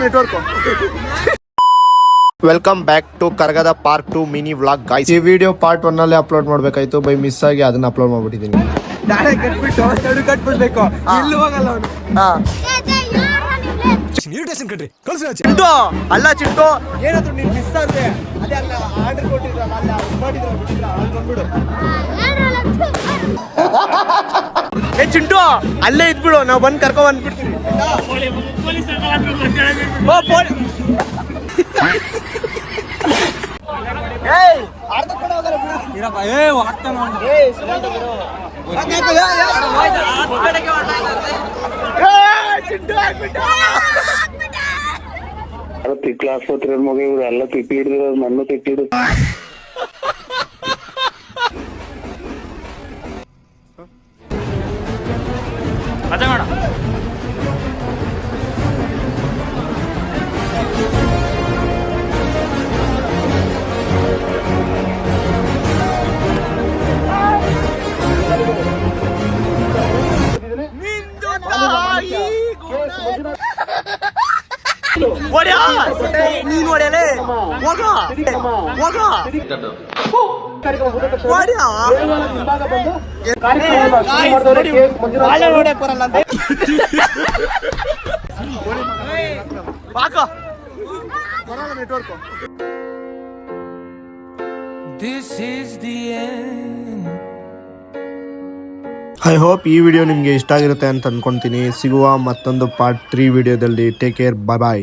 Network. Welcome back to ಕರ್ಗದ part 2 mini vlog guys. ಈ video part 1 ಅಲ್ಲೇ upload ಮಾಡ್ಬೇಕಾಯ್ತು, by miss ಆಗಿ ಅದನ್ನ ಅಪ್ಲೋಡ್ ಮಾಡ್ಬಿಟ್ಟಿದ್ದೀನಿ. ನಾಳೆ ಕಟ್ಬಿಟ್ಟು ಎರಡು ಕಟ್ಬಿಡ್ಬೇಕು, ಇಲ್ಲಿ ಹೋಗಲ್ಲ ಅವನು. ಚಿಂಟು ಅಲ್ಲ ಚಿಂಟು, ಏನಾದ್ರು ನೀನ್ ಮಿಸ್ ಆದ್ರೆ ಅದೇ ಅಲ್ಲ ಆರ್ಡರ್ ಕೊಟ್ಟಿದ್ರಲ್ಲ, ಅಲ್ಲ ಮಾಡಿದ್ರು ಅಲ್ಲಿ ಬಂದ್ಬಿಡು. ಏ ಚಿಂಟು ಅಲ್ಲೇ ಇದ್ಬಿಡು, ನಾವು ಬಂದು ಕರ್ಕೊ ಬಂದ್ಬಿಡ್ತೀವಿ. ತಿಕ್ಲ ಆಸ್ಪತ್ರೆ ಮಗ ಇವ್ರು ಎಲ್ಲ ತಿಕ್ಕಿ ಹಿಡಿದಿರೋದು, ಮಣ್ಣು ತಿಕ್ಕಿ ಹಿಡಿದು. ಅದೇ ಮಾಡ ನೀನ್ ಹೊಡೆಯಲೇ ಹೋಗ ಹೋಗ ನೆಟ್ವರ್ಕ್. ಐ ಹೋಪ್ ಈ ವಿಡಿಯೋ ನಿಮಗೆ ಇಷ್ಟ ಆಗಿರುತ್ತೆ ಅಂತ ಅನ್ಕೊಂತೀನಿ. ಸಿಗುವ ಮತ್ತೊಂದು ಪಾರ್ಟ್ 3 ವಿಡಿಯೋದಲ್ಲಿ. ಟೇಕ್ ಕೇರ್, ಬಾಯ್ ಬಾಯ್.